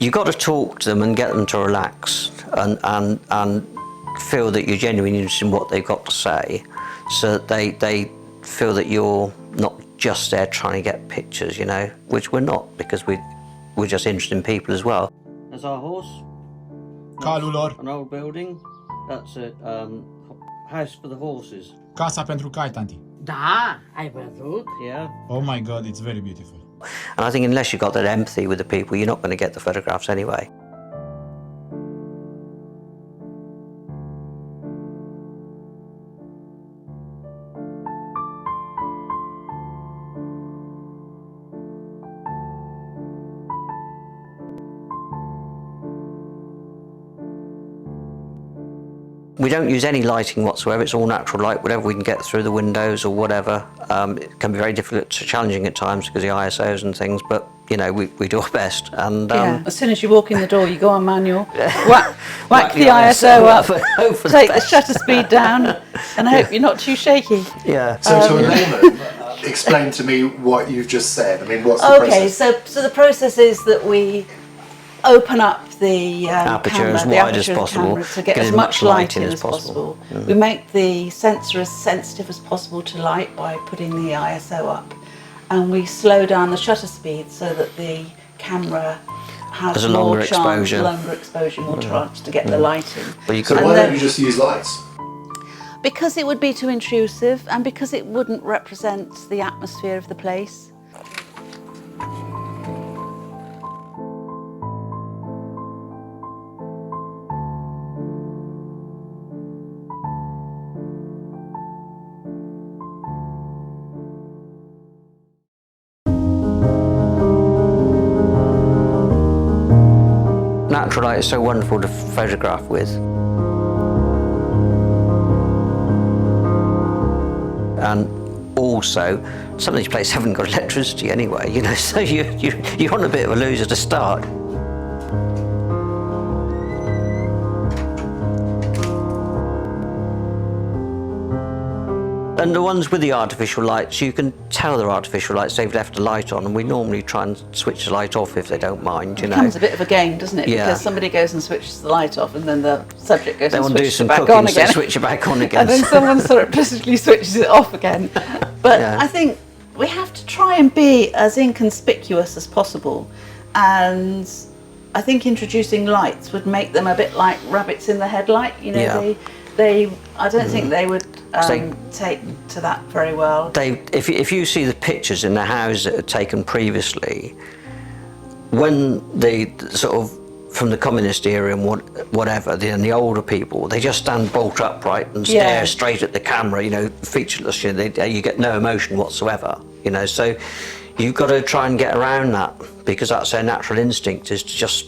You've got to talk to them and get them to relax and feel that you're genuinely interested in what they've got to say, so that they feel that you're not just there trying to get pictures, you know, which we're not, because we're just interested in people as well. There's our horse. Calul. An old building. That's a house for the horses. Casa pentru cai, tanti. Da, ai văzut? Yeah. Oh my God, it's very beautiful. And I think unless you've got that empathy with the people, you're not going to get the photographs anyway. We don't use any lighting whatsoever. It's all natural light, whatever we can get through the windows or whatever. It can be very difficult, challenging at times because of the ISOs and things, but you know, we do our best. And as soon as you walk in the door, you go on manual, whack the ISO up, take the shutter speed down, and I hope you're not too shaky. Yeah. So to a layman, explain to me what you've just said. I mean, what's the process? So the process is that we open up the aperture camera, as the wide aperture as of the possible, camera to get get as as much much light in as possible. Mm. We make the sensor as sensitive as possible to light by putting the ISO up, and we slow down the shutter speed so that the camera has a more longer chance, exposure. more chance to get the light in. But you So could, why don't you just use lights? Because it would be too intrusive, and because it wouldn't represent the atmosphere of the place. natural light is so wonderful to photograph with. And also, some of these places haven't got electricity anyway, you know, so you're on a bit of a loser to start. And the ones with the artificial lights, you can tell they're artificial lights. They've left the light on, and we normally try and switch the light off if they don't mind, you know. It becomes a bit of a game, doesn't it? Yeah. Because somebody goes and switches the light off, and then the subject goes and want to do switches some it back cooking, on so again. switch it back on again. And then someone surreptitiously switches it off again. But Yeah. I think we have to try and be as inconspicuous as possible. And I think introducing lights would make them a bit like rabbits in the headlight. You know, Yeah. I don't think they would So- take to that very well. If you see the pictures in the house that are taken previously, when they sort of from the communist era and whatever, the older people, they just stand bolt upright and stare straight at the camera, you know, featureless. You know, you get no emotion whatsoever. You know, so you've got to try and get around that, because that's their natural instinct, is to just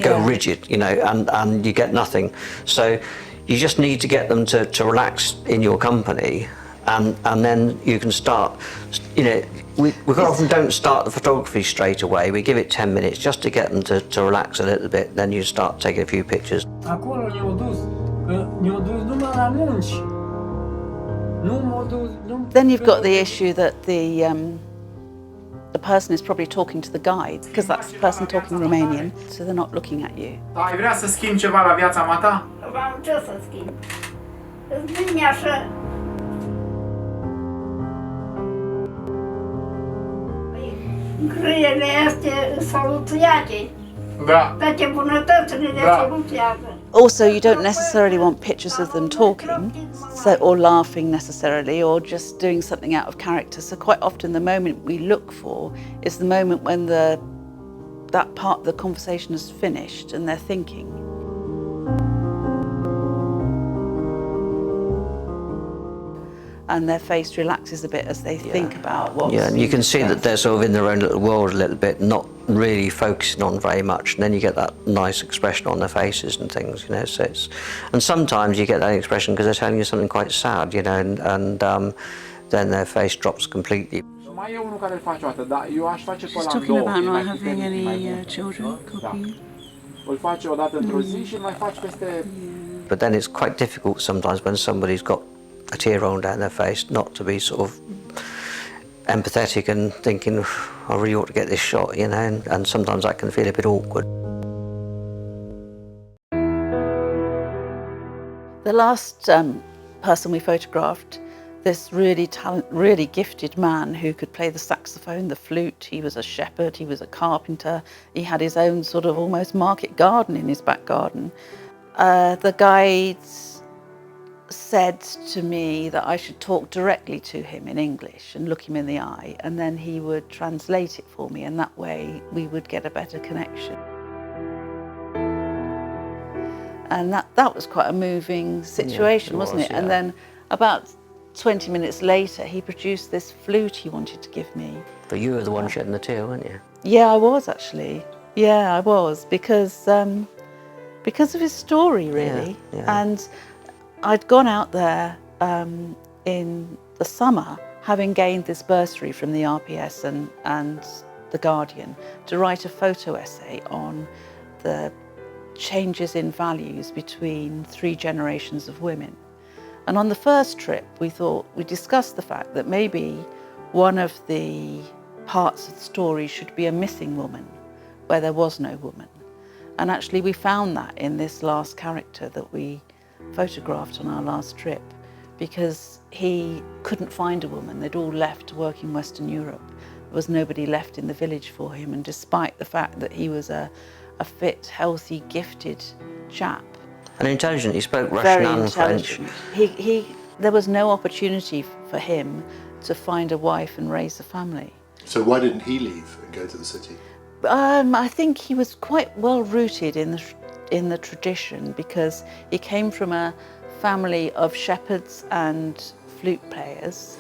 go rigid, you know, and you get nothing. So you just need to get them to relax in your company, and then you can start. You know, we quite often don't start the photography straight away. We give it 10 minutes just to get them to relax a little bit. Then you start taking a few pictures. Acolo ne-au dus, că ne-au dus numai la munci. Nu m-au dus, Then you've got the issue that the person is probably talking to the guide, because that's the person talking Romanian, so they're not looking at you. Ai vrea să schimbi ceva la viața mea ta? Am ce să schimb. Îți bine așa. Grâiele astea soluționate. Da. Toate bunătățile le soluționează. Also, you don't necessarily want pictures of them talking, or laughing necessarily, or just doing something out of character. So quite often the moment we look for is the moment when that part of the conversation is finished and they're thinking. And their face relaxes a bit as they think about what's Yeah, and you can see that discussed. they're sort of in their own little world a little bit, not really focusing on very much, and then you get that nice expression on their faces and things, you know. So and sometimes you get that expression because they're telling you something quite sad, you know, and then their face drops completely. Mai e unul care îl face o dată, dar eu aș face pe She's ăla în talking două, about e not mai having puternic, e mai any bun. children copying. Îl faci o dată într-o zi și îl mai faci peste... But then it's quite difficult sometimes when somebody's got a tear rolling down their face not to be sort of empathetic and thinking, I really ought to get this shot, you know, and sometimes that can feel a bit awkward. The last person we photographed, this really gifted man who could play the saxophone, the flute. He was a shepherd, he was a carpenter. He had his own sort of almost market garden in his back garden. The guide said to me that I should talk directly to him in English and look him in the eye, and then he would translate it for me, and that way we would get a better connection. And that was quite a moving situation, wasn't it? Yeah. And then about 20 minutes later, he produced this flute he wanted to give me. But you were the one shedding the tear, weren't you? Yeah, I was actually. Yeah, I was, because of his story, really. Yeah. And I'd gone out there in the summer, having gained this bursary from the RPS and The Guardian, to write a photo essay on the changes in values between 3 generations of women. And on the first trip, we discussed the fact that maybe one of the parts of the story should be a missing woman, where there was no woman. And actually we found that in this last character that we photographed on our last trip, because he couldn't find a woman. They'd all left to work in Western Europe. There was nobody left in the village for him, and despite the fact that he was a fit, healthy, gifted chap. And intelligent, he spoke Russian Very and French. intelligent. There was no opportunity for him to find a wife and raise a family. So why didn't he leave and go to the city? I think he was quite well rooted in the tradition, because he came from a family of shepherds and flute players.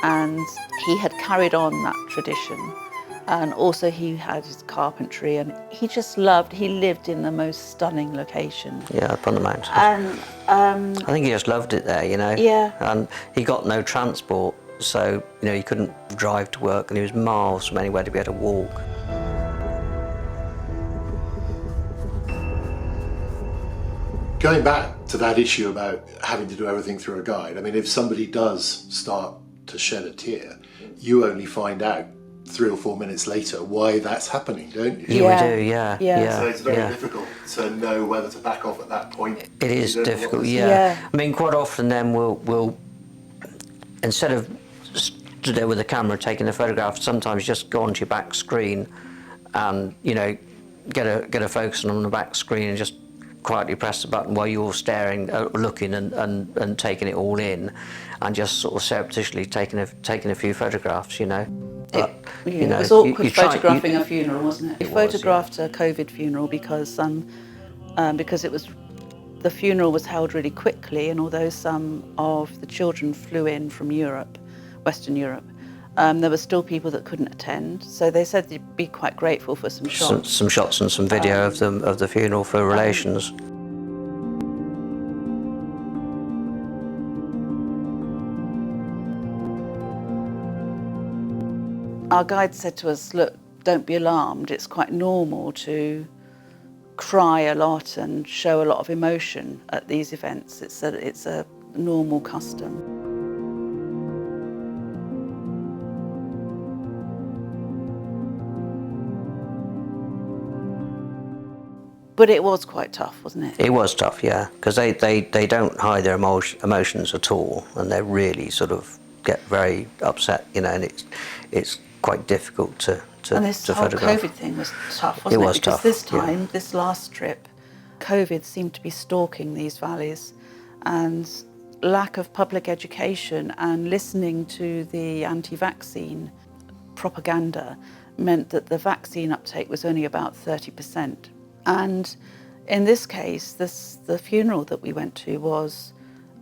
And he had carried on that tradition, and also he had his carpentry, and he lived in the most stunning location. Yeah, up on the mountains. And I think he just loved it there, you know. Yeah. And he got no transport, so you know he couldn't drive to work, and he was miles from anywhere to be able to walk. Going back to that issue about having to do everything through a guide, I mean, if somebody does start to shed a tear, you only find out 3 or 4 minutes later why that's happening, don't you? Yeah, we do, yeah. Yeah. So it's very yeah. difficult to know whether to back off at that point. It is You don't know what difficult, this is. yeah. Yeah. I mean, quite often then we'll instead of stood there with the camera taking a photograph, sometimes just go onto your back screen and, you know, get a focus on the back screen and just quietly press the button while you're staring, looking and taking it all in, and just sort of surreptitiously taking a few photographs, you know. But, it was awkward photographing a funeral, wasn't it? We It was, photographed a COVID funeral because the funeral was held really quickly, and although some of the children flew in from Europe, Western Europe, there were still people that couldn't attend. So they said they'd be quite grateful for some shots. Some shots and some video of the funeral for relations. Our guide said to us, look, don't be alarmed. It's quite normal to cry a lot and show a lot of emotion at these events. It's a normal custom. But it was quite tough, wasn't it? It was tough, yeah, because they don't hide their emotions at all, and they really sort of get very upset, you know, and it's quite difficult to And this whole photograph. COVID thing was tough, wasn't it? It was because tough, this yeah. time, this last trip, COVID seemed to be stalking these valleys, and lack of public education and listening to the anti-vaccine propaganda meant that the vaccine uptake was only about 30%. And in this case, the funeral that we went to was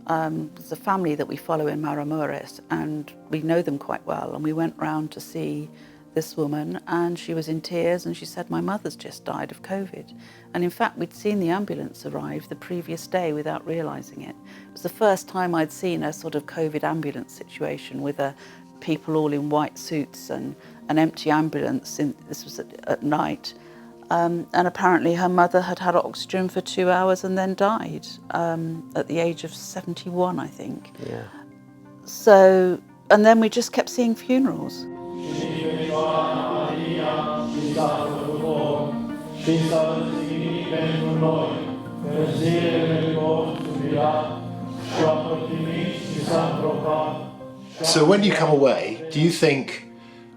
a family that we follow in Maramureş, and we know them quite well. And we went round to see this woman, and she was in tears, and she said, my mother's just died of COVID. And in fact, we'd seen the ambulance arrive the previous day without realising it. It was the first time I'd seen a sort of COVID ambulance situation with people all in white suits and an empty ambulance. This was at night. And apparently her mother had had oxygen for 2 hours and then died at the age of 71, I think. Yeah. So, and then we just kept seeing funerals. So when you come away, do you think,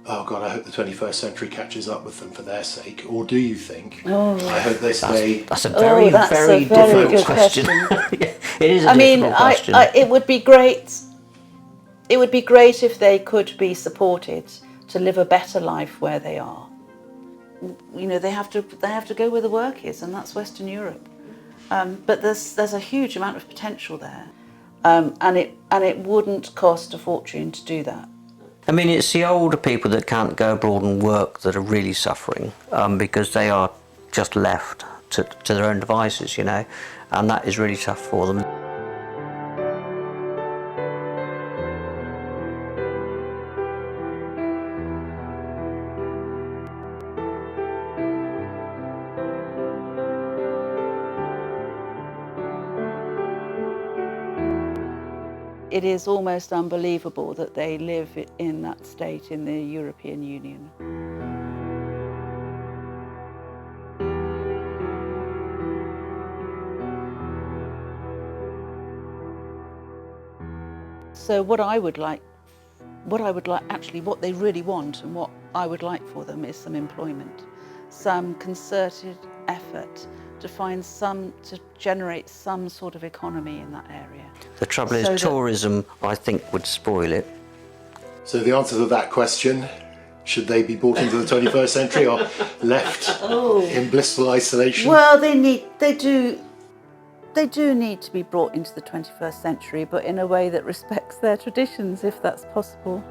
oh God, I hope the 21st century catches up with them for their sake? Or do you think, I hope they stay... That's a very, that's very a very difficult good question. It is a I mean, difficult question. it would be great. It would be great if they could be supported to live a better life where they are. You know, they have to go where the work is, and that's Western Europe. But there's a huge amount of potential there, and it wouldn't cost a fortune to do that. I mean, it's the older people that can't go abroad and work that are really suffering, because they are just left to their own devices, you know, and that is really tough for them. It is almost unbelievable that they live in that state in the European Union. So what they really want and what I would like for them is some employment, some concerted effort to generate some sort of economy in that area. The trouble is, tourism, I think, would spoil it. So the answer to that question, should they be brought into the 21st century or left in blissful isolation? Well, they do need to be brought into the 21st century, but in a way that respects their traditions, if that's possible.